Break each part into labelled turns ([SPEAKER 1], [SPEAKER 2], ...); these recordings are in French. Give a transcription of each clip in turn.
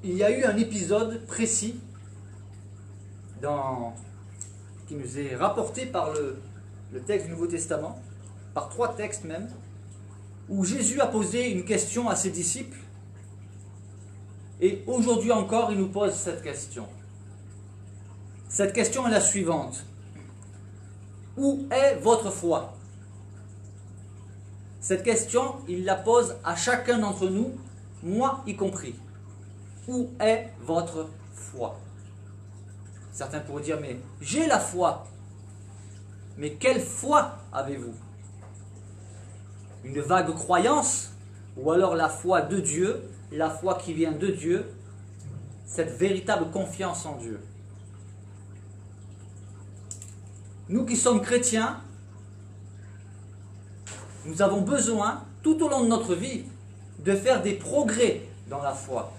[SPEAKER 1] il y a eu un épisode précis qui nous est rapporté par le texte du Nouveau Testament, par 3 textes même, où Jésus a posé une question à ses disciples, et aujourd'hui encore il nous pose cette question. Cette question est la suivante: où est votre foi? Cette question, il la pose à chacun d'entre nous, moi y compris. Où est votre foi? Certains pourraient dire, mais j'ai la foi. Mais quelle foi avez-vous? Une vague croyance? Ou alors la foi de Dieu, la foi qui vient de Dieu, cette véritable confiance en Dieu? Nous qui sommes chrétiens, nous avons besoin, tout au long de notre vie, de faire des progrès dans la foi.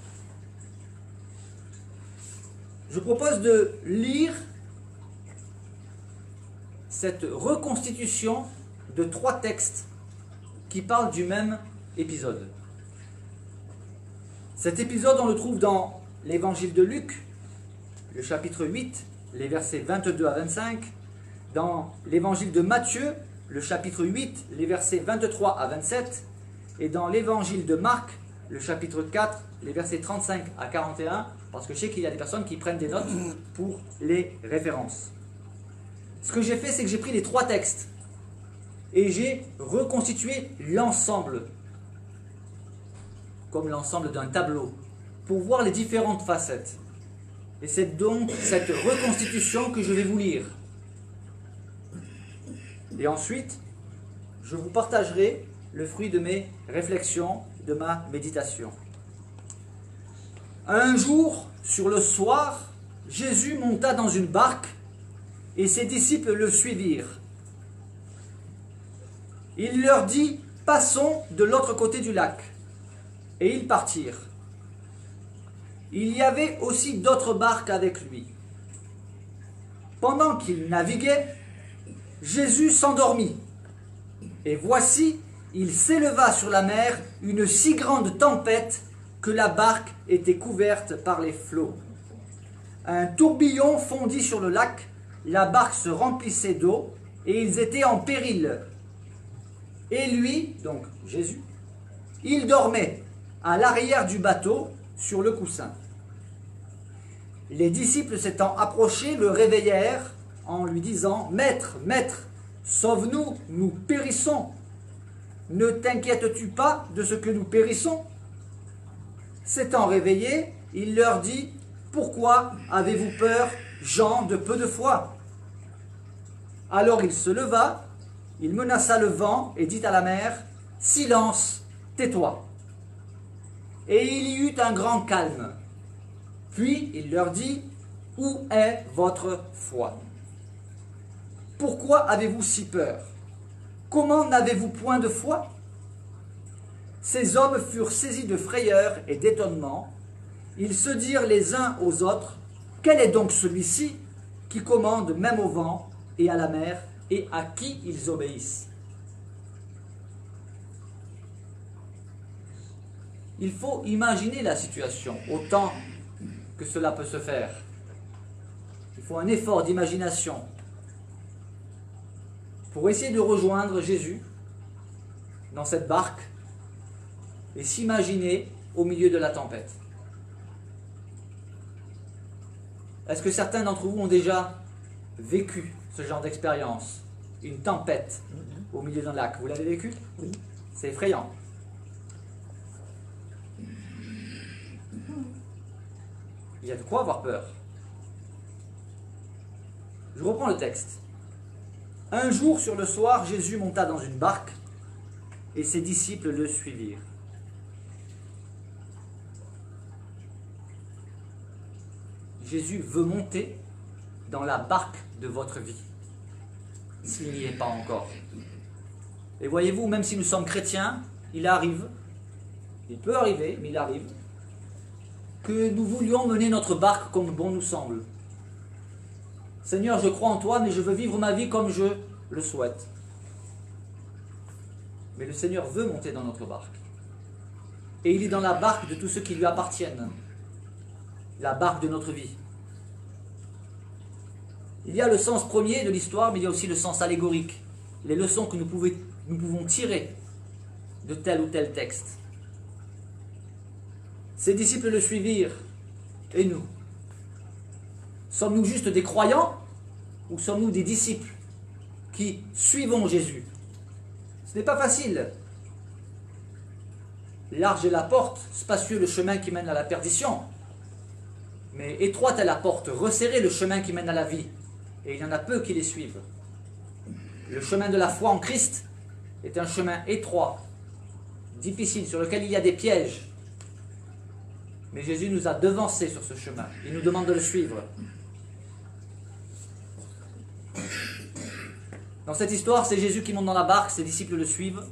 [SPEAKER 1] Je propose de lire cette reconstitution de 3 textes qui parlent du même épisode. Cet épisode, on le trouve dans l'évangile de Luc, le chapitre 8, les versets 22 à 25, dans l'évangile de Matthieu, le chapitre 8, les versets 23 à 27, et dans l'évangile de Marc, le chapitre 4, les versets 35 à 41, parce que je sais qu'il y a des personnes qui prennent des notes pour les références. Ce que j'ai fait, c'est que j'ai pris les 3 textes et j'ai reconstitué l'ensemble, comme l'ensemble d'un tableau, pour voir les différentes facettes. Et c'est donc cette reconstitution que je vais vous lire. Et ensuite, je vous partagerai le fruit de mes réflexions, de ma méditation. Un jour, sur le soir, Jésus monta dans une barque et ses disciples le suivirent. Il leur dit: « Passons de l'autre côté du lac. » Et ils partirent. Il y avait aussi d'autres barques avec lui. Pendant qu'il naviguait, Jésus s'endormit. Et voici, il s'éleva sur la mer une si grande tempête que la barque était couverte par les flots. Un tourbillon fondit sur le lac, la barque se remplissait d'eau et ils étaient en péril. Et lui, donc Jésus, il dormait à l'arrière du bateau sur le coussin. Les disciples s'étant approchés le réveillèrent en lui disant: « Maître, Maître, sauve-nous, nous périssons. Ne t'inquiètes-tu pas de ce que nous périssons ?» S'étant réveillé, il leur dit: « Pourquoi avez-vous peur, gens de peu de foi ?» Alors il se leva, il menaça le vent et dit à la mer: « Silence, tais-toi !» Et il y eut un grand calme. Puis il leur dit: « Où est votre foi? Pourquoi avez-vous si peur? Comment n'avez-vous point de foi ?» Ces hommes furent saisis de frayeur et d'étonnement. Ils se dirent les uns aux autres: « Quel est donc celui-ci qui commande même au vent et à la mer, et à qui ils obéissent ?» Il faut imaginer la situation autant que cela peut se faire. Il faut un effort d'imagination pour essayer de rejoindre Jésus dans cette barque et s'imaginer au milieu de la tempête. Est-ce que certains d'entre vous ont déjà vécu ce genre d'expérience? Une tempête au milieu d'un lac. Vous l'avez vécu?
[SPEAKER 2] Oui.
[SPEAKER 1] C'est effrayant. Il y a de quoi avoir peur. Je reprends le texte. Un jour sur le soir, Jésus monta dans une barque et ses disciples le suivirent. Jésus veut monter dans la barque de votre vie, s'il n'y est pas encore. Et voyez-vous, même si nous sommes chrétiens, il arrive, il peut arriver, mais il arrive, que nous voulions mener notre barque comme bon nous semble. Seigneur, je crois en toi, mais je veux vivre ma vie comme je le souhaite. Mais le Seigneur veut monter dans notre barque. Et il est dans la barque de tous ceux qui lui appartiennent. la barque de notre vie. Il y a le sens premier de l'histoire, mais il y a aussi le sens allégorique, les leçons que nous pouvons tirer de tel ou tel texte. Ses disciples le suivirent, et nous? Sommes-nous juste des croyants ou sommes-nous des disciples qui suivons Jésus? Ce n'est pas facile. Large est la porte, spacieux le chemin qui mène à la perdition. Mais étroite est la porte, resserré le chemin qui mène à la vie. Et il y en a peu qui les suivent. Le chemin de la foi en Christ est un chemin étroit, difficile, sur lequel il y a des pièges. Mais Jésus nous a devancés sur ce chemin. Il nous demande de le suivre. Dans cette histoire, c'est Jésus qui monte dans la barque, ses disciples le suivent.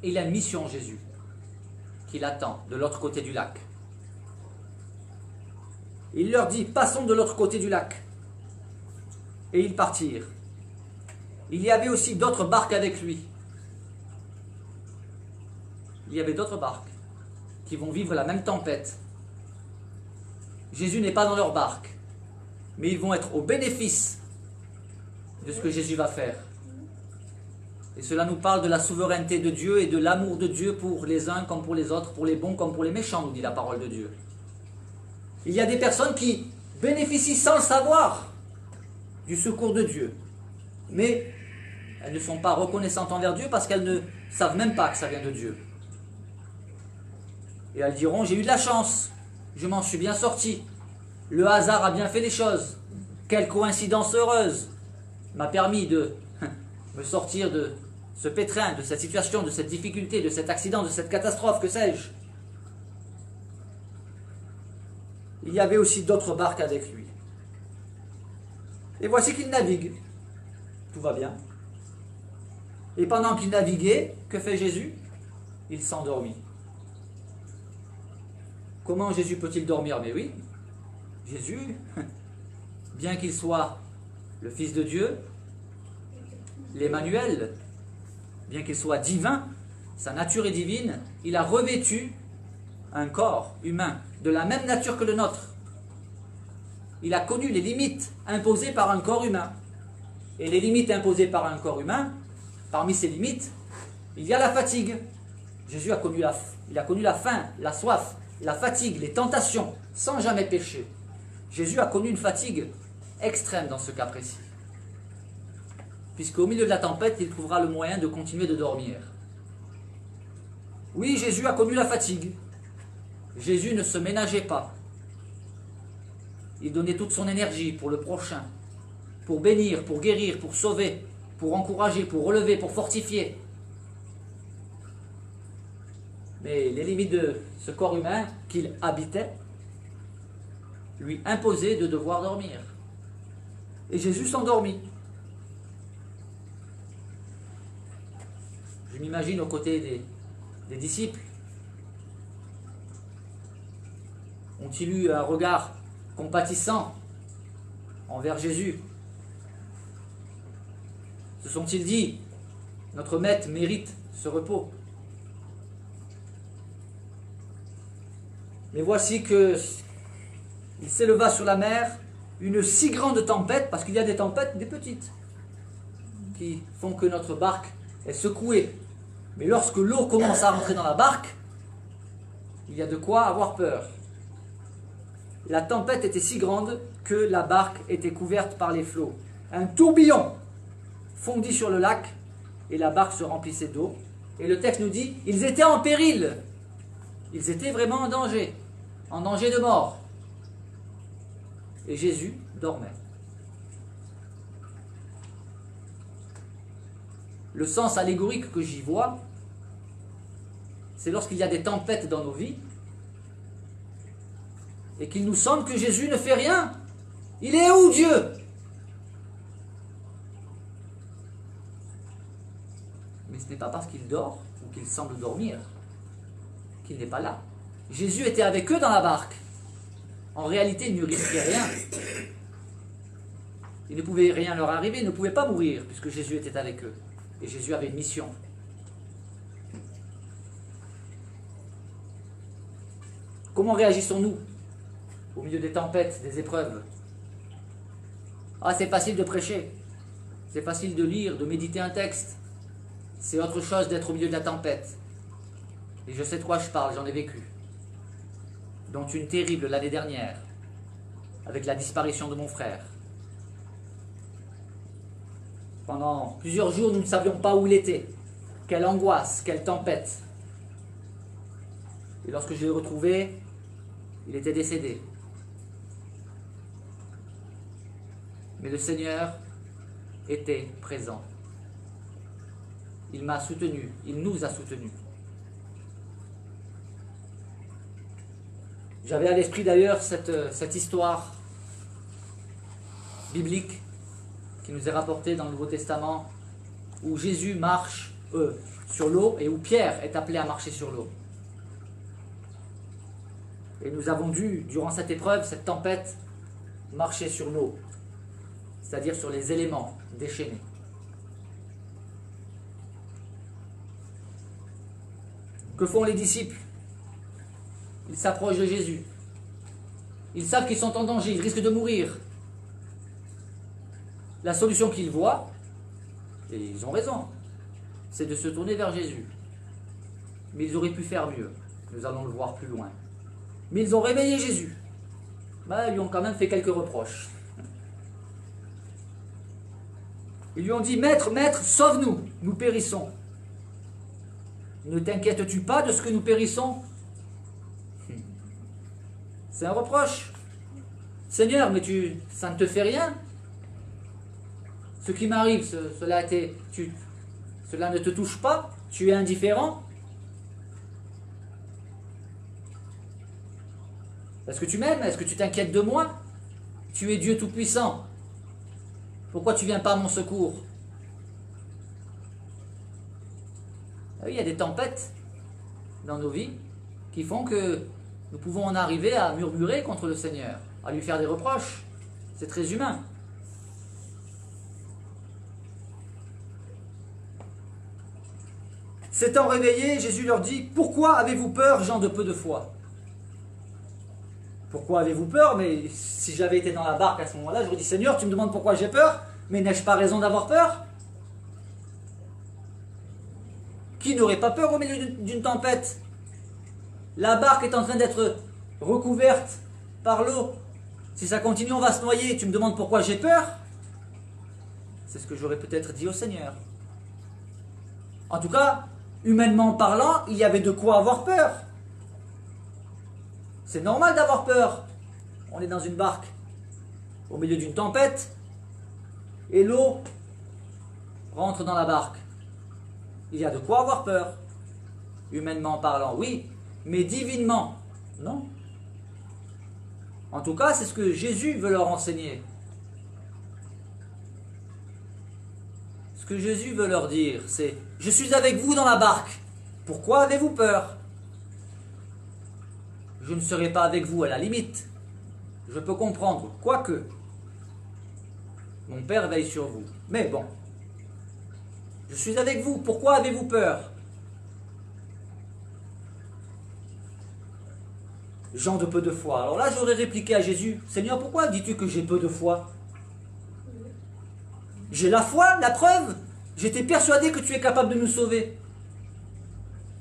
[SPEAKER 1] Et il a une mission, Jésus, qui l'attend de l'autre côté du lac. Il leur dit, passons de l'autre côté du lac. Et ils partirent. Il y avait aussi d'autres barques avec lui. Il y avait d'autres barques qui vont vivre la même tempête. Jésus n'est pas dans leur barque, mais ils vont être au bénéfice de ce que Jésus va faire. Et cela nous parle de la souveraineté de Dieu et de l'amour de Dieu pour les uns comme pour les autres, pour les bons comme pour les méchants, nous dit la parole de Dieu. Il y a des personnes qui bénéficient sans le savoir du secours de Dieu. Mais elles ne sont pas reconnaissantes envers Dieu parce qu'elles ne savent même pas que ça vient de Dieu. Et elles diront, j'ai eu de la chance, je m'en suis bien sorti, le hasard a bien fait les choses, quelle coïncidence heureuse m'a permis de me sortir de ce pétrin, de cette situation, de cette difficulté, de cet accident, de cette catastrophe, que sais-je. Il y avait aussi d'autres barques avec lui. Et voici qu'il navigue. Tout va bien. Et pendant qu'il naviguait, que fait Jésus? Il s'endormit. Comment Jésus peut-il dormir? Mais oui, Jésus, bien qu'il soit le Fils de Dieu, l'Emmanuel, bien qu'il soit divin, sa nature est divine, il a revêtu un corps humain de la même nature que le nôtre. Il a connu les limites imposées par un corps humain. Et les limites imposées par un corps humain, parmi ces limites, il y a la fatigue. Jésus a connu la faim, la soif, la fatigue, les tentations, sans jamais pécher. Jésus a connu une fatigue extrême dans ce cas précis. Puisqu'au milieu de la tempête, il trouvera le moyen de continuer de dormir. Oui, Jésus a connu la fatigue. Jésus ne se ménageait pas. Il donnait toute son énergie pour le prochain, pour bénir, pour guérir, pour sauver, pour encourager, pour relever, pour fortifier. Mais les limites de ce corps humain qu'il habitait lui imposaient de devoir dormir. Et Jésus s'endormit. Je m'imagine aux côtés des disciples. Ont-ils eu un regard compatissant envers Jésus? Se sont-ils dit, notre maître mérite ce repos? Mais voici que il s'éleva sur la mer une si grande tempête, parce qu'il y a des tempêtes, des petites, qui font que notre barque est secouée. Mais lorsque l'eau commence à rentrer dans la barque, il y a de quoi avoir peur. La tempête était si grande que la barque était couverte par les flots. Un tourbillon fondit sur le lac et la barque se remplissait d'eau. Et le texte nous dit, ils étaient en péril. Ils étaient vraiment en danger de mort. Et Jésus dormait. Le sens allégorique que j'y vois, c'est lorsqu'il y a des tempêtes dans nos vies et qu'il nous semble que Jésus ne fait rien. Il est où, Dieu? Mais ce n'est pas parce qu'il dort ou qu'il semble dormir qu'il n'est pas là. Jésus était avec eux dans la barque. En réalité, il ne risquait rien. Il ne pouvait rien leur arriver, ils ne pouvaient pas mourir puisque Jésus était avec eux. Et Jésus avait une mission. comment réagissons-nous au milieu des tempêtes, des épreuves? Ah, c'est facile de prêcher, c'est facile de lire, de méditer un texte. C'est autre chose d'être au milieu de la tempête. Et je sais de quoi je parle, j'en ai vécu. Dont une terrible l'année dernière, avec la disparition de mon frère. Pendant plusieurs jours, nous ne savions pas où il était. Quelle angoisse, quelle tempête. Et lorsque je l'ai retrouvé, il était décédé. Mais le Seigneur était présent. Il m'a soutenu, il nous a soutenus. J'avais à l'esprit d'ailleurs cette histoire biblique qui nous est rapportée dans le Nouveau Testament, où Jésus marche sur l'eau et où Pierre est appelé à marcher sur l'eau. Et nous avons dû, durant cette épreuve, cette tempête, marcher sur l'eau, c'est-à-dire sur les éléments déchaînés. Que font les disciples? Ils s'approchent de Jésus. Ils savent qu'ils sont en danger, ils risquent de mourir. La solution qu'ils voient, et ils ont raison, c'est de se tourner vers Jésus. Mais ils auraient pu faire mieux. Nous allons le voir plus loin. Mais ils ont réveillé Jésus. Ils lui ont quand même fait quelques reproches. Ils lui ont dit, Maître, Maître, sauve-nous, nous périssons. Ne t'inquiètes-tu pas de ce que nous périssons? C'est un reproche. Seigneur, mais ça ne te fait rien. Ce qui m'arrive, cela ne te touche pas. Tu es indifférent. Est-ce que tu m'aimes? Est-ce que tu t'inquiètes de moi? Tu es Dieu Tout-Puissant. Pourquoi tu ne viens pas à mon secours? Il y a des tempêtes dans nos vies qui font que nous pouvons en arriver à murmurer contre le Seigneur, à lui faire des reproches. C'est très humain. S'étant réveillés, Jésus leur dit, « Pourquoi avez-vous peur, gens de peu de foi ?» Pourquoi avez-vous peur? Mais si j'avais été dans la barque à ce moment-là, j'aurais dit, « Seigneur, tu me demandes pourquoi j'ai peur, mais n'ai-je pas raison d'avoir peur ?» Qui n'aurait pas peur au milieu d'une tempête? La barque est en train d'être recouverte par l'eau. Si ça continue, on va se noyer. Tu me demandes pourquoi j'ai peur? C'est ce que j'aurais peut-être dit au Seigneur. En tout cas, humainement parlant, il y avait de quoi avoir peur. C'est normal d'avoir peur. On est dans une barque, au milieu d'une tempête, et l'eau rentre dans la barque. Il y a de quoi avoir peur. Humainement parlant, oui, mais divinement, non. En tout cas, c'est ce que Jésus veut leur enseigner. Ce que Jésus veut leur dire, c'est « Je suis avec vous dans la barque. Pourquoi avez-vous peur? Je ne serai pas avec vous à la limite. Je peux comprendre, quoique mon Père veille sur vous. Mais bon, je suis avec vous. Pourquoi avez-vous peur? » Gens de peu de foi. Alors là, j'aurais répliqué à Jésus, « Seigneur, pourquoi dis-tu que j'ai peu de foi? J'ai la foi, la preuve. J'étais persuadé que tu es capable de nous sauver. »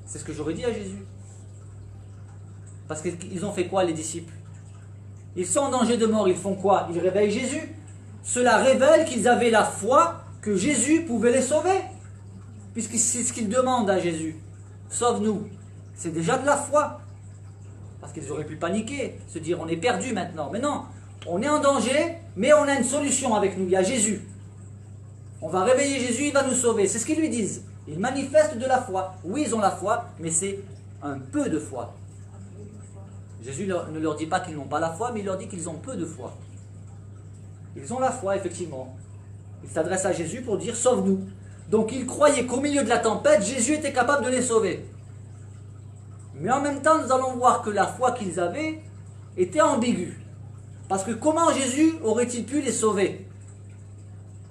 [SPEAKER 1] C'est ce que j'aurais dit à Jésus. Parce qu'ils ont fait quoi, les disciples? Ils sont en danger de mort, ils font quoi? Ils réveillent Jésus. Cela révèle qu'ils avaient la foi que Jésus pouvait les sauver. Puisque c'est ce qu'ils demandent à Jésus. Sauve-nous. C'est déjà de la foi. Parce qu'ils auraient pu paniquer, se dire on est perdu maintenant. Mais non, on est en danger, mais on a une solution avec nous. Il y a Jésus. On va réveiller Jésus, il va nous sauver. C'est ce qu'ils lui disent. Ils manifestent de la foi. Oui, ils ont la foi, mais c'est un peu de foi. Jésus ne leur dit pas qu'ils n'ont pas la foi, mais il leur dit qu'ils ont peu de foi. Ils ont la foi, effectivement. Ils s'adressent à Jésus pour dire « Sauve-nous ». Donc ils croyaient qu'au milieu de la tempête, Jésus était capable de les sauver. Mais en même temps, nous allons voir que la foi qu'ils avaient était ambiguë. Parce que comment Jésus aurait-il pu les sauver?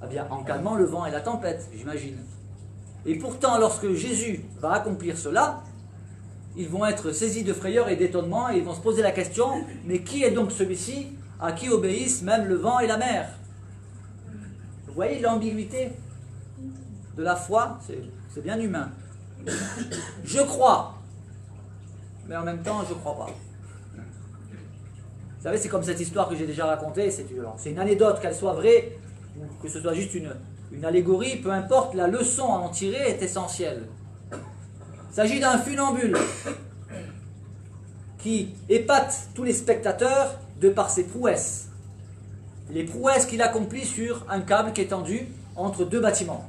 [SPEAKER 1] Eh bien, en calmant le vent et la tempête, j'imagine. Et pourtant, lorsque Jésus va accomplir cela, ils vont être saisis de frayeur et d'étonnement et ils vont se poser la question, mais qui est donc celui-ci à qui obéissent même le vent et la mer? Vous voyez l'ambiguïté de la foi, c'est bien humain. Je crois, mais en même temps je ne crois pas. Vous savez, c'est comme cette histoire que j'ai déjà racontée, c'est une anecdote, qu'elle soit vraie ou que ce soit juste une allégorie, peu importe, la leçon à en tirer est essentielle. Il s'agit d'un funambule qui épate tous les spectateurs de par ses prouesses. Les prouesses qu'il accomplit sur un câble qui est tendu entre deux bâtiments.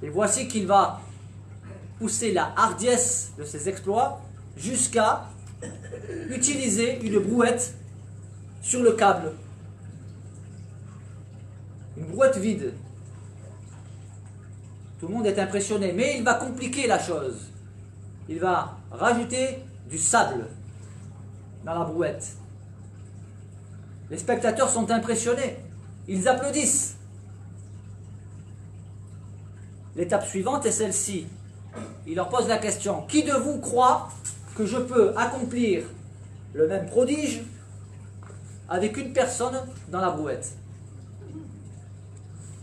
[SPEAKER 1] Et voici qu'il va pousser la hardiesse de ses exploits jusqu'à utiliser une brouette sur le câble. Une brouette vide. Tout le monde est impressionné, mais il va compliquer la chose. Il va rajouter du sable dans la brouette. Les spectateurs sont impressionnés. Ils applaudissent. L'étape suivante est celle-ci. Il leur pose la question: qui de vous croit que je peux accomplir le même prodige avec une personne dans la brouette?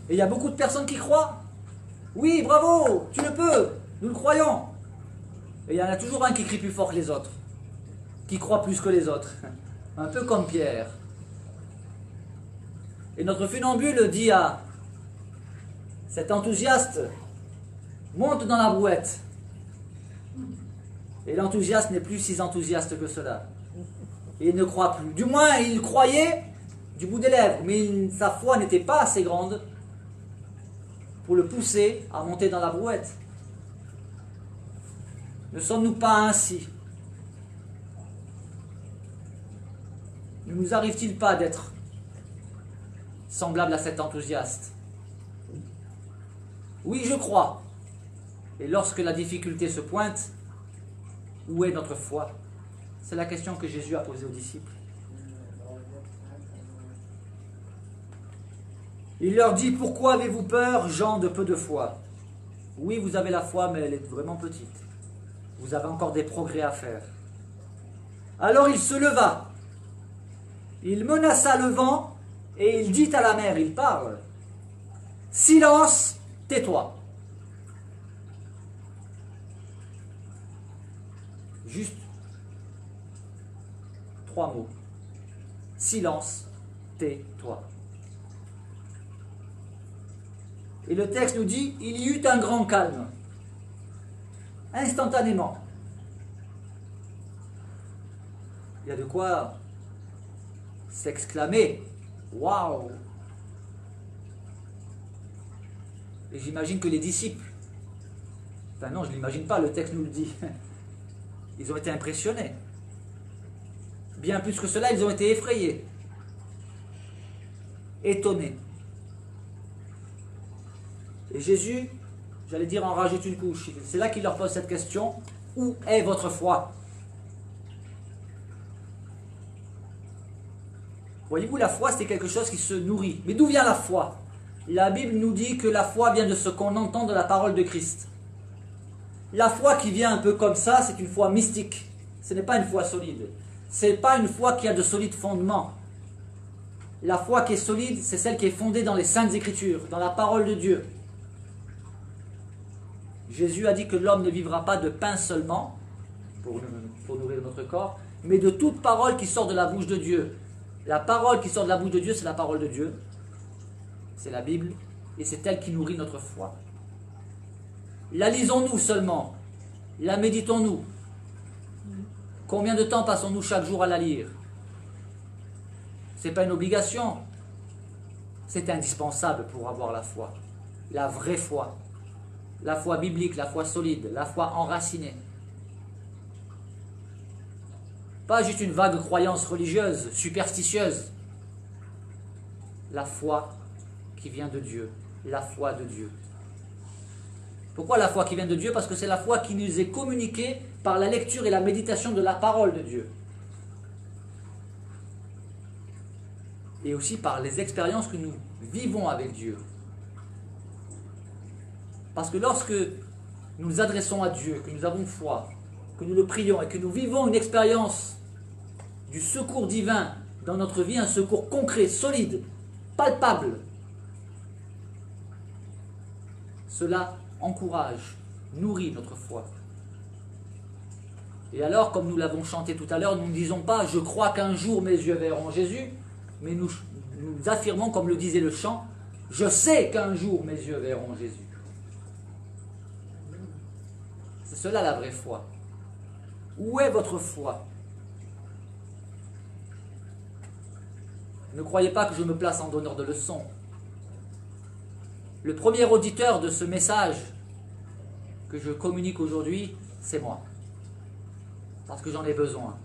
[SPEAKER 1] Et il y a beaucoup de personnes qui croient. Oui, bravo, tu le peux, nous le croyons. Et il y en a toujours un qui crie plus fort que les autres, qui croit plus que les autres. Un peu comme Pierre. Et notre funambule dit à cet enthousiaste: monte dans la brouette. Et l'enthousiaste n'est plus si enthousiaste que cela. Et il ne croit plus. Du moins, il croyait du bout des lèvres, mais sa foi n'était pas assez grande pour le pousser à monter dans la brouette. Ne sommes-nous pas ainsi? Ne nous arrive-t-il pas d'être semblable à cet enthousiaste? Oui, je crois. Et lorsque la difficulté se pointe, où est notre foi? C'est la question que Jésus a posée aux disciples. Il leur dit: pourquoi avez-vous peur, gens de peu de foi? Oui, vous avez la foi, mais elle est vraiment petite. Vous avez encore des progrès à faire. Alors il se leva. Il menaça le vent et il dit à la mer, il parle: silence, tais-toi. Juste 3 mots. Silence, tais-toi. Et le texte nous dit: il y eut un grand calme. Instantanément. Il y a de quoi s'exclamer: waouh! Et j'imagine que les disciples, enfin non, je ne l'imagine pas, le texte nous le dit, ils ont été impressionnés. Bien plus que cela, ils ont été effrayés, étonnés. Et Jésus, j'allais dire, en rajoute une couche. C'est là qu'il leur pose cette question: où est votre foi? Voyez-vous, la foi, c'est quelque chose qui se nourrit. Mais d'où vient la foi? La Bible nous dit que la foi vient de ce qu'on entend de la parole de Christ. La foi qui vient un peu comme ça, c'est une foi mystique. Ce n'est pas une foi solide. Ce n'est pas une foi qui a de solides fondements. La foi qui est solide, c'est celle qui est fondée dans les Saintes Écritures, dans la parole de Dieu. Jésus a dit que l'homme ne vivra pas de pain seulement, pour nourrir notre corps, mais de toute parole qui sort de la bouche de Dieu. La parole qui sort de la bouche de Dieu, c'est la parole de Dieu. C'est la Bible, et c'est elle qui nourrit notre foi. La lisons-nous seulement? La méditons-nous? Combien de temps passons-nous chaque jour à la lire? Ce n'est pas une obligation. C'est indispensable pour avoir la foi. La vraie foi. La foi biblique, la foi solide, la foi enracinée. Pas juste une vague croyance religieuse, superstitieuse. La foi qui vient de Dieu. La foi de Dieu. Pourquoi la foi qui vient de Dieu? Parce que c'est la foi qui nous est communiquée par la lecture et la méditation de la parole de Dieu. Et aussi par les expériences que nous vivons avec Dieu. Parce que lorsque nous nous adressons à Dieu, que nous avons foi, que nous le prions et que nous vivons une expérience du secours divin dans notre vie, un secours concret, solide, palpable, cela encourage, nourrit notre foi. Et alors, comme nous l'avons chanté tout à l'heure, nous ne disons pas « je crois qu'un jour mes yeux verront Jésus », mais nous affirmons, comme le disait le chant, « je sais qu'un jour mes yeux verront Jésus ». C'est cela la vraie foi. Où est votre foi? Ne croyez pas que je me place en donneur de leçons. Le premier auditeur de ce message que je communique aujourd'hui, c'est moi. Parce que j'en ai besoin.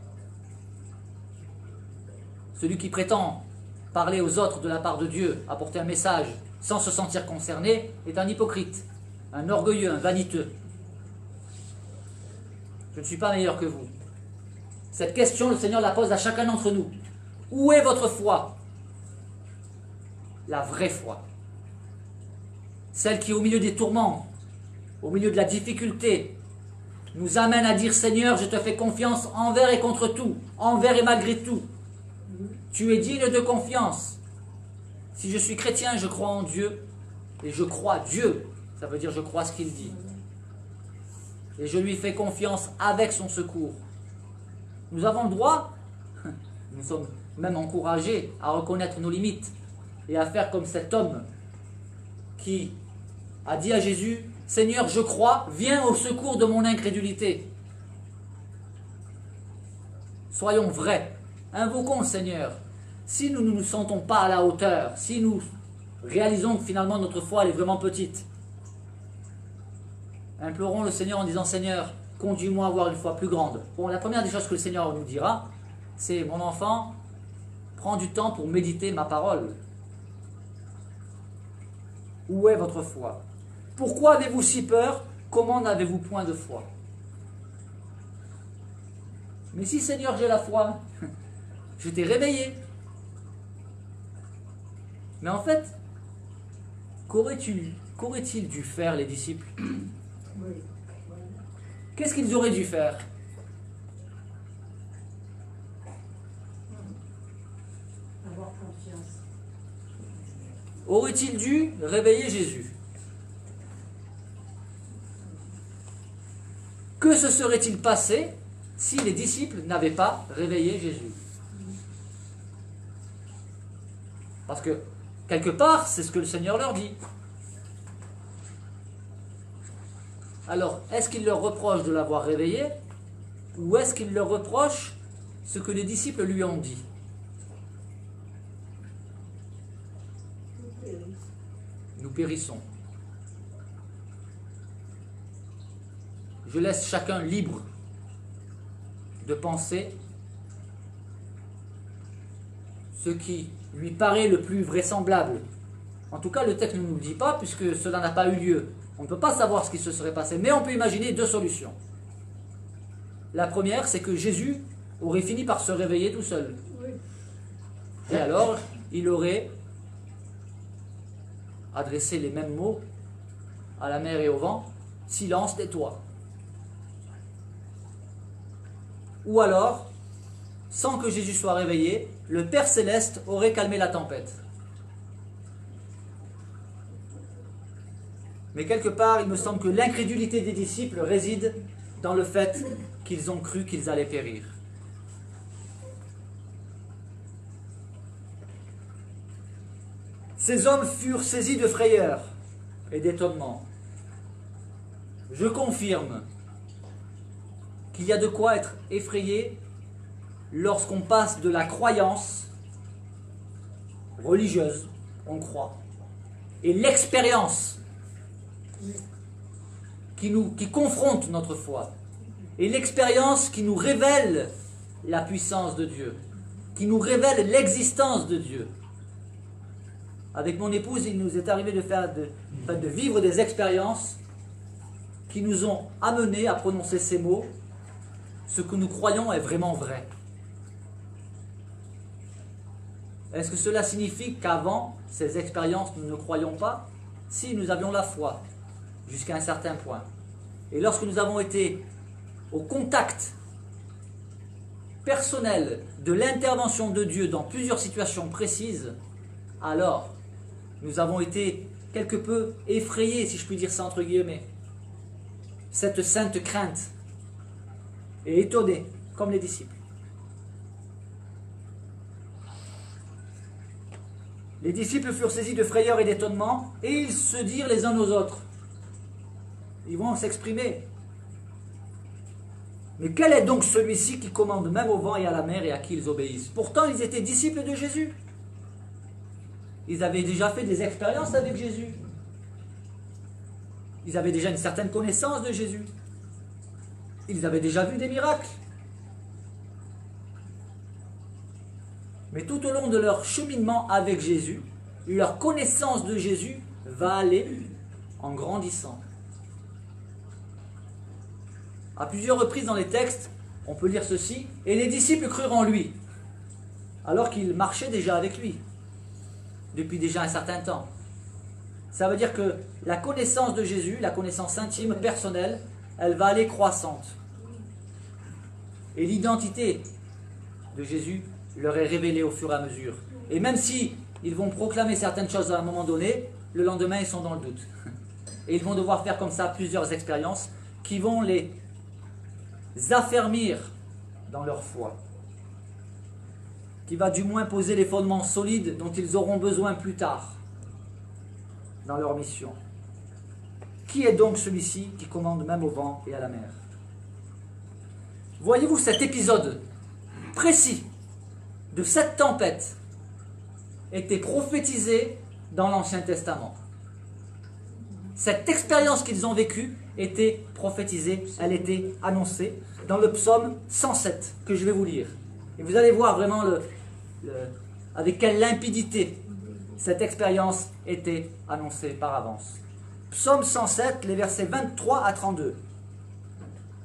[SPEAKER 1] Celui qui prétend parler aux autres de la part de Dieu, apporter un message sans se sentir concerné, est un hypocrite, un orgueilleux, un vaniteux. Je ne suis pas meilleur que vous. Cette question, le Seigneur la pose à chacun d'entre nous. Où est votre foi? La vraie foi. Celle qui, au milieu des tourments, au milieu de la difficulté, nous amène à dire « Seigneur, je te fais confiance envers et contre tout, envers et malgré tout. Tu es digne de confiance. Si je suis chrétien, je crois en Dieu, et je crois Dieu. Ça veut dire je crois ce qu'il dit. Et je lui fais confiance avec son secours. Nous avons le droit, nous sommes même encouragés à reconnaître nos limites et à faire comme cet homme qui a dit à Jésus « Seigneur, je crois, viens au secours de mon incrédulité. » Soyons vrais, invoquons le Seigneur. Si nous ne nous sentons pas à la hauteur, si nous réalisons que finalement notre foi elle est vraiment petite, implorons le Seigneur en disant « Seigneur, conduis-moi à avoir une foi plus grande. » Bon, la première des choses que le Seigneur nous dira, c'est « Mon enfant, prends du temps pour méditer ma parole. » Où est votre foi? Pourquoi avez-vous si peur? Comment n'avez-vous point de foi? Mais si Seigneur j'ai la foi, je t'ai réveillé. Mais en fait, qu'auraient-ils dû faire les disciples? Qu'est-ce qu'ils auraient dû faire?
[SPEAKER 2] Avoir confiance.
[SPEAKER 1] Aurait-il dû réveiller Jésus? Que se serait-il passé si les disciples n'avaient pas réveillé Jésus? Parce que, quelque part, c'est ce que le Seigneur leur dit. Alors, est-ce qu'il leur reproche de l'avoir réveillé? Ou est-ce qu'il leur reproche ce que les disciples lui ont dit? Nous périssons. Je laisse chacun libre de penser ce qui lui paraît le plus vraisemblable. En tout cas, le texte ne nous le dit pas, puisque cela n'a pas eu lieu. On ne peut pas savoir ce qui se serait passé, mais on peut imaginer deux solutions. La première, c'est que Jésus aurait fini par se réveiller tout seul. Et alors, il aurait adressé les mêmes mots à la mer et au vent, « Silence, tais-toi ». Ou alors, sans que Jésus soit réveillé, le Père Céleste aurait calmé la tempête. Mais quelque part, il me semble que l'incrédulité des disciples réside dans le fait qu'ils ont cru qu'ils allaient périr. Ces hommes furent saisis de frayeur et d'étonnement. Je confirme qu'il y a de quoi être effrayé lorsqu'on passe de la croyance religieuse, on croit, et l'expérience qui confronte notre foi, et l'expérience qui nous révèle la puissance de Dieu, qui nous révèle l'existence de Dieu. Avec mon épouse, il nous est arrivé de vivre des expériences qui nous ont amenés à prononcer ces mots. Ce que nous croyons est vraiment vrai. Est-ce que cela signifie qu'avant ces expériences, nous ne croyions pas? Si, nous avions la foi, jusqu'à un certain point. Et lorsque nous avons été au contact personnel de l'intervention de Dieu dans plusieurs situations précises, alors nous avons été quelque peu effrayés, si je puis dire ça entre guillemets, cette sainte crainte, et étonnés, comme les disciples. Les disciples furent saisis de frayeur et d'étonnement, et ils se dirent les uns aux autres. Ils vont s'exprimer. Mais quel est donc celui-ci qui commande même au vent et à la mer et à qui ils obéissent? Pourtant, ils étaient disciples de Jésus. Ils avaient déjà fait des expériences avec Jésus. Ils avaient déjà une certaine connaissance de Jésus. Ils avaient déjà vu des miracles. Mais tout au long de leur cheminement avec Jésus, leur connaissance de Jésus va aller en grandissant. À plusieurs reprises dans les textes, on peut lire ceci: et les disciples crurent en lui, alors qu'ils marchaient déjà avec lui, depuis déjà un certain temps. Ça veut dire que la connaissance de Jésus, la connaissance intime, personnelle, elle va aller croissante. Et l'identité de Jésus leur est révélée au fur et à mesure. Et même si ils vont proclamer certaines choses à un moment donné, le lendemain ils sont dans le doute. Et ils vont devoir faire comme ça plusieurs expériences qui vont les affermir dans leur foi, qui va du moins poser les fondements solides dont ils auront besoin plus tard dans leur mission. Qui est donc celui-ci qui commande même au vent et à la mer? Voyez-vous, cet épisode précis de cette tempête était prophétisé dans l'Ancien Testament. Cette expérience qu'ils ont vécue était prophétisée, elle était annoncée dans le psaume 107 que je vais vous lire. Et vous allez voir vraiment avec quelle limpidité cette expérience était annoncée par avance. Psaume 107, les versets 23 à 32.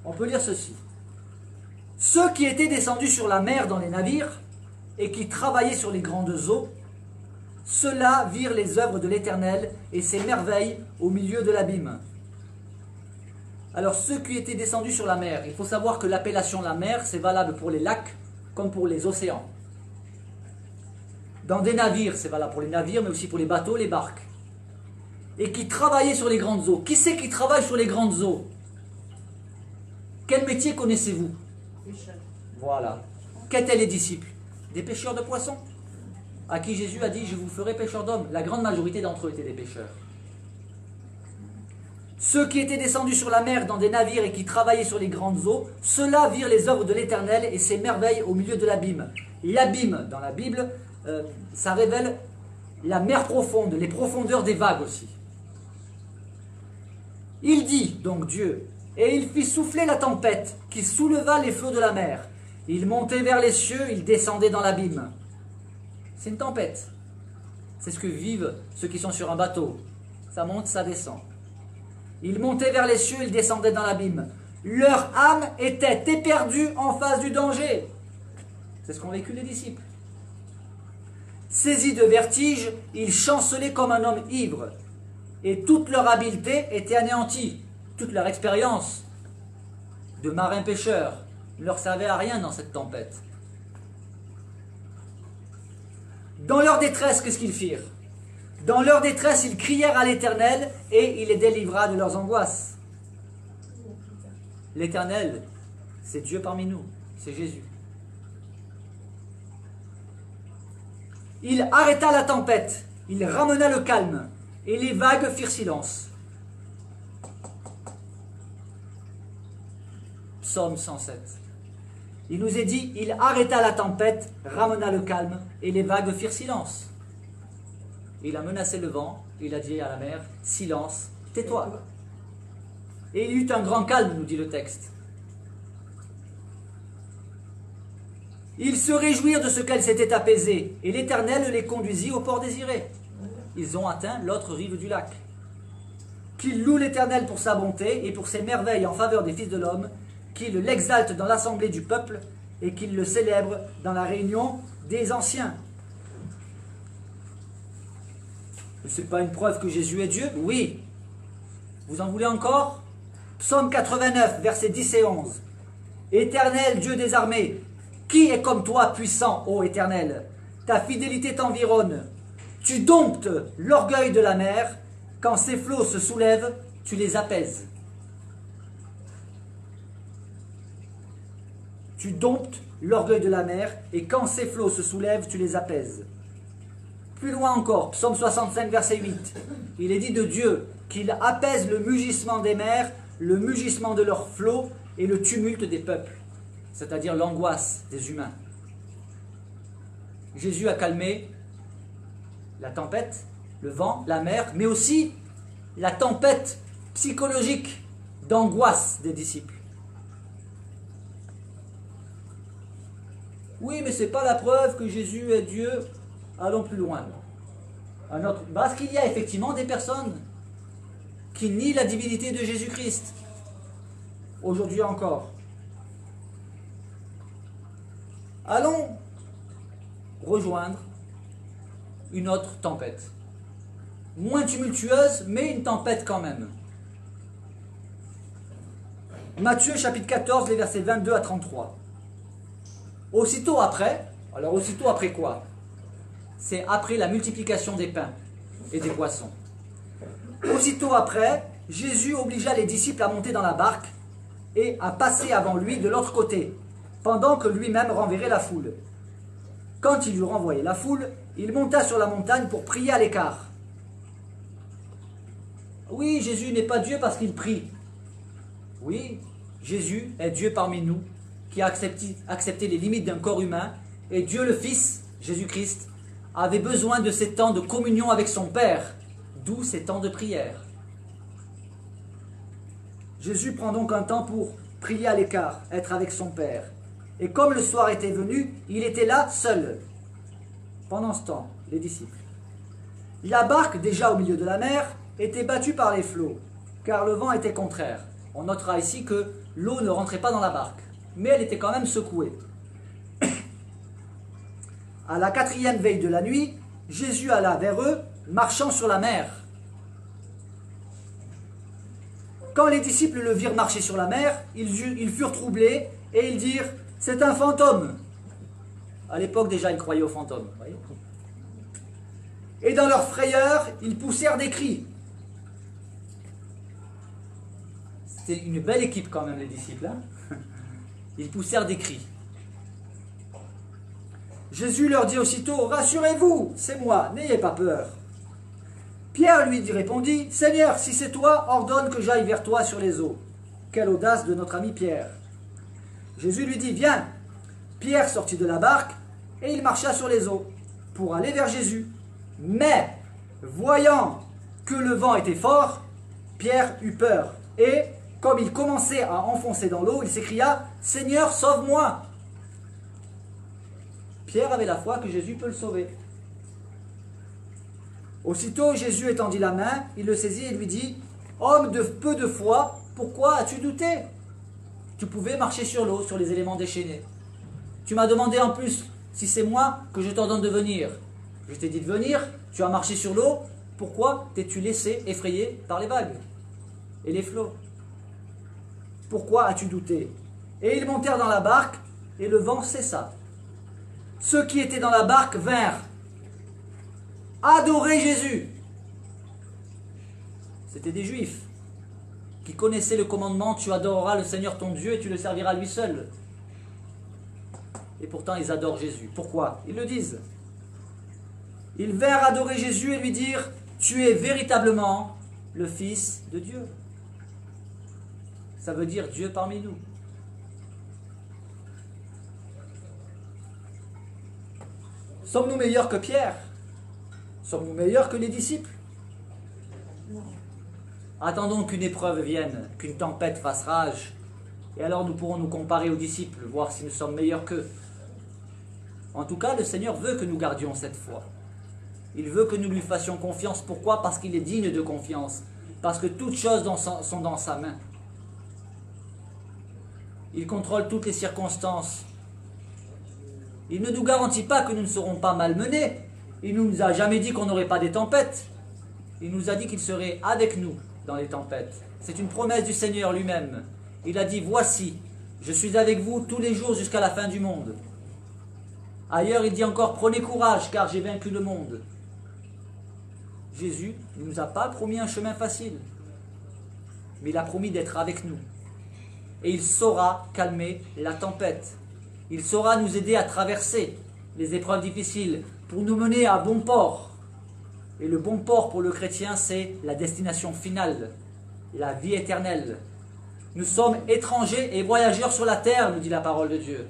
[SPEAKER 1] On peut lire ceci. Ceux qui étaient descendus sur la mer dans les navires et qui travaillaient sur les grandes eaux, ceux-là virent les œuvres de l'Éternel et ses merveilles au milieu de l'abîme. Alors ceux qui étaient descendus sur la mer, il faut savoir que l'appellation la mer, c'est valable pour les lacs comme pour les océans. Dans des navires, c'est valable pour les navires, mais aussi pour les bateaux, les barques. Et qui travaillaient sur les grandes eaux. Qui c'est qui travaille sur les grandes eaux? Quel métier connaissez-vous? Voilà. Qu'étaient les disciples? Des pêcheurs de poissons, à qui Jésus a dit: je vous ferai pêcheurs d'hommes. La grande majorité d'entre eux étaient des pêcheurs. Ceux qui étaient descendus sur la mer dans des navires et qui travaillaient sur les grandes eaux, ceux-là virent les œuvres de l'Éternel et ses merveilles au milieu de l'abîme. L'abîme, dans la Bible, ça révèle la mer profonde, les profondeurs des vagues aussi. Il dit, donc Dieu, et il fit souffler la tempête qui souleva les flots de la mer. Il montait vers les cieux, il descendait dans l'abîme. C'est une tempête. C'est ce que vivent ceux qui sont sur un bateau. Ça monte, ça descend. Il montait vers les cieux, il descendait dans l'abîme. Leur âme était éperdue en face du danger. C'est ce qu'ont vécu les disciples. Saisis de vertige, ils chancelaient comme un homme ivre. Et toute leur habileté était anéantie. Toute leur expérience de marins pêcheurs ne leur servait à rien dans cette tempête. Dans leur détresse, qu'est-ce qu'ils firent? Dans leur détresse, ils crièrent à l'Éternel et il les délivra de leurs angoisses. L'Éternel, c'est Dieu parmi nous, c'est Jésus. Il arrêta la tempête, il ramena le calme et les vagues firent silence. Psaume 107. Il nous est dit, il arrêta la tempête, ramena le calme et les vagues firent silence. Il a menacé le vent, il a dit à la mer, silence, tais-toi. Et il y eut un grand calme, nous dit le texte. Ils se réjouirent de ce qu'elle s'était apaisée, et l'Éternel les conduisit au port désiré. Ils ont atteint l'autre rive du lac. Qu'ils louent l'Éternel pour sa bonté et pour ses merveilles en faveur des fils de l'homme, qu'ils l'exaltent dans l'assemblée du peuple, et qu'ils le célèbrent dans la réunion des anciens. Ce n'est pas une preuve que Jésus est Dieu? Oui. Vous en voulez encore? Psaume 89, versets 10 et 11. Éternel Dieu des armées, qui est comme toi puissant, ô Éternel? Ta fidélité t'environne. Tu domptes l'orgueil de la mer. Quand ses flots se soulèvent, tu les apaises. Tu domptes l'orgueil de la mer, et quand ses flots se soulèvent, tu les apaises. Plus loin encore, Psaume 65, verset 8. Il est dit de Dieu qu'il apaise le mugissement des mers, le mugissement de leurs flots et le tumulte des peuples, c'est-à-dire l'angoisse des humains. Jésus a calmé la tempête, le vent, la mer, mais aussi la tempête psychologique d'angoisse des disciples. Oui, mais ce n'est pas la preuve que Jésus est Dieu. Allons plus loin. Parce qu'il y a effectivement des personnes qui nient la divinité de Jésus-Christ. Aujourd'hui encore. Allons rejoindre une autre tempête. Moins tumultueuse, mais une tempête quand même. Matthieu chapitre 14, les versets 22 à 33. Aussitôt après quoi? C'est après la multiplication des pains et des poissons. Aussitôt après, Jésus obligea les disciples à monter dans la barque et à passer avant lui de l'autre côté, pendant que lui-même renverrait la foule. Quand il eut renvoyé la foule, il monta sur la montagne pour prier à l'écart. Oui, Jésus n'est pas Dieu parce qu'il prie. Oui, Jésus est Dieu parmi nous, qui a accepté les limites d'un corps humain, et Dieu le Fils, Jésus-Christ, avait besoin de ces temps de communion avec son Père, d'où ces temps de prière. Jésus prend donc un temps pour prier à l'écart, être avec son Père. Et comme le soir était venu, il était là, seul. Pendant ce temps, les disciples. La barque, déjà au milieu de la mer, était battue par les flots, car le vent était contraire. On notera ici que l'eau ne rentrait pas dans la barque, mais elle était quand même secouée. À la 4e veille de la nuit, Jésus alla vers eux, marchant sur la mer. Quand les disciples le virent marcher sur la mer, ils furent troublés et ils dirent « C'est un fantôme !» À l'époque déjà, ils croyaient aux fantômes. Voyez. Et dans leur frayeur, ils poussèrent des cris. C'était une belle équipe quand même, les disciples. Hein. Ils poussèrent des cris. Jésus leur dit aussitôt, « Rassurez-vous, c'est moi, n'ayez pas peur. » Pierre lui répondit, « Seigneur, si c'est toi, ordonne que j'aille vers toi sur les eaux. » Quelle audace de notre ami Pierre. Jésus lui dit, « Viens. » Pierre sortit de la barque et il marcha sur les eaux pour aller vers Jésus. Mais, voyant que le vent était fort, Pierre eut peur et, comme il commençait à enfoncer dans l'eau, il s'écria, « Seigneur, sauve-moi » Pierre avait la foi que Jésus peut le sauver. Aussitôt, Jésus étendit la main, il le saisit et lui dit, « Homme de peu de foi, pourquoi as-tu douté? Tu pouvais marcher sur l'eau, sur les éléments déchaînés. Tu m'as demandé en plus si c'est moi que je t'ordonne de venir. Je t'ai dit de venir, tu as marché sur l'eau, pourquoi t'es-tu laissé effrayer par les vagues et les flots? Pourquoi as-tu douté? » Et ils montèrent dans la barque et le vent cessa. Ceux qui étaient dans la barque vinrent adorer Jésus. C'était des Juifs qui connaissaient le commandement, tu adoreras le Seigneur ton Dieu et tu le serviras lui seul. Et pourtant ils adorent Jésus. Pourquoi? Ils le disent. Ils vinrent adorer Jésus et lui dire, tu es véritablement le Fils de Dieu. Ça veut dire Dieu parmi nous. Sommes-nous meilleurs que Pierre? Sommes-nous meilleurs que les disciples? Attendons qu'une épreuve vienne, qu'une tempête fasse rage, et alors nous pourrons nous comparer aux disciples, voir si nous sommes meilleurs qu'eux. En tout cas, le Seigneur veut que nous gardions cette foi. Il veut que nous lui fassions confiance. Pourquoi? Parce qu'il est digne de confiance. Parce que toutes choses sont dans sa main. Il contrôle toutes les circonstances. Il ne nous garantit pas que nous ne serons pas malmenés. Il ne nous a jamais dit qu'on n'aurait pas des tempêtes. Il nous a dit qu'il serait avec nous dans les tempêtes. C'est une promesse du Seigneur lui-même. Il a dit, voici, je suis avec vous tous les jours jusqu'à la fin du monde. Ailleurs, il dit encore, prenez courage, car j'ai vaincu le monde. Jésus ne nous a pas promis un chemin facile, mais il a promis d'être avec nous. Et il saura calmer la tempête. Il saura nous aider à traverser les épreuves difficiles pour nous mener à bon port. Et le bon port pour le chrétien, c'est la destination finale, la vie éternelle. Nous sommes étrangers et voyageurs sur la terre, nous dit la parole de Dieu.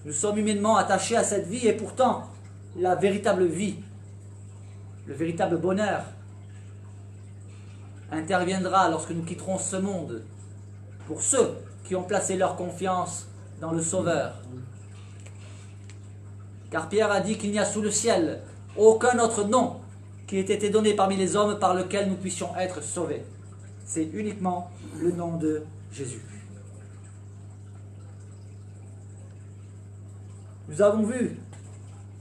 [SPEAKER 1] Nous sommes humainement attachés à cette vie et pourtant, la véritable vie, le véritable bonheur, interviendra lorsque nous quitterons ce monde pour ceux qui ont placé leur confiance dans le Sauveur. Car Pierre a dit qu'il n'y a sous le ciel aucun autre nom qui ait été donné parmi les hommes par lequel nous puissions être sauvés. C'est uniquement le nom de Jésus. Nous avons vu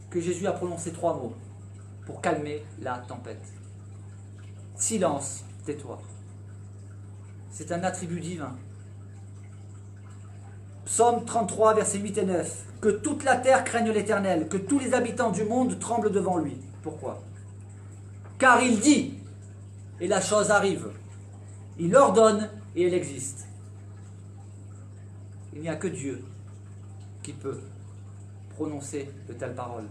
[SPEAKER 1] que Jésus a prononcé 3 mots pour calmer la tempête. Silence, tais-toi. C'est un attribut divin. Psaume 33, versets 8 et 9. Que toute la terre craigne l'Éternel, que tous les habitants du monde tremblent devant lui. Pourquoi? Car il dit, et la chose arrive. Il ordonne, et elle existe. Il n'y a que Dieu qui peut prononcer de telles paroles.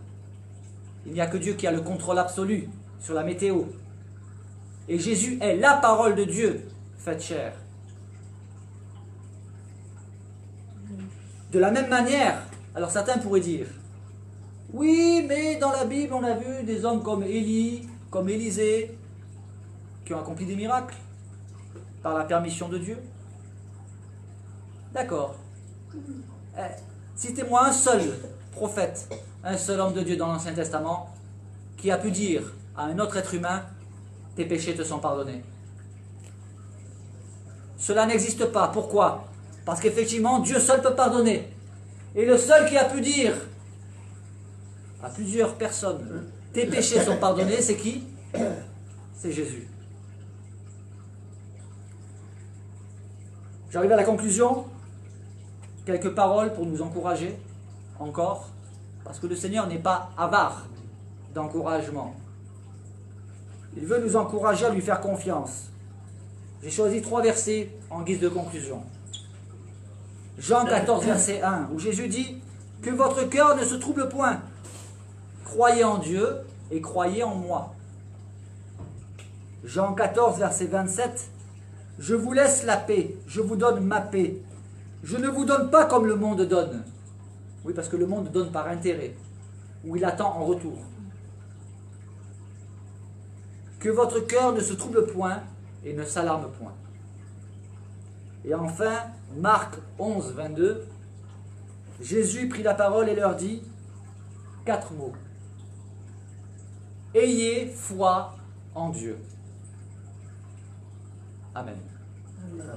[SPEAKER 1] Il n'y a que Dieu qui a le contrôle absolu sur la météo. Et Jésus est la parole de Dieu faite chair. De la même manière, alors certains pourraient dire, oui, mais dans la Bible, on a vu des hommes comme Élie, comme Élisée, qui ont accompli des miracles par la permission de Dieu. D'accord. Citez-moi un seul prophète, un seul homme de Dieu dans l'Ancien Testament qui a pu dire à un autre être humain, tes péchés te sont pardonnés. Cela n'existe pas. Pourquoi? Parce qu'effectivement, Dieu seul peut pardonner. Et le seul qui a pu dire à plusieurs personnes, tes péchés sont pardonnés, c'est qui? C'est Jésus. J'arrive à la conclusion. Quelques paroles pour nous encourager, encore, parce que le Seigneur n'est pas avare d'encouragement. Il veut nous encourager à lui faire confiance. J'ai choisi 3 versets en guise de conclusion. Jean 14, verset 1, où Jésus dit « Que votre cœur ne se trouble point. Croyez en Dieu et croyez en moi. » Jean 14, verset 27, « Je vous laisse la paix, je vous donne ma paix. Je ne vous donne pas comme le monde donne. » Oui, parce que le monde donne par intérêt, ou il attend en retour. « Que votre cœur ne se trouble point et ne s'alarme point. » Et enfin, Marc 11, 22, Jésus prit la parole et leur dit 4 mots. Ayez foi en Dieu. Amen.
[SPEAKER 2] Amen.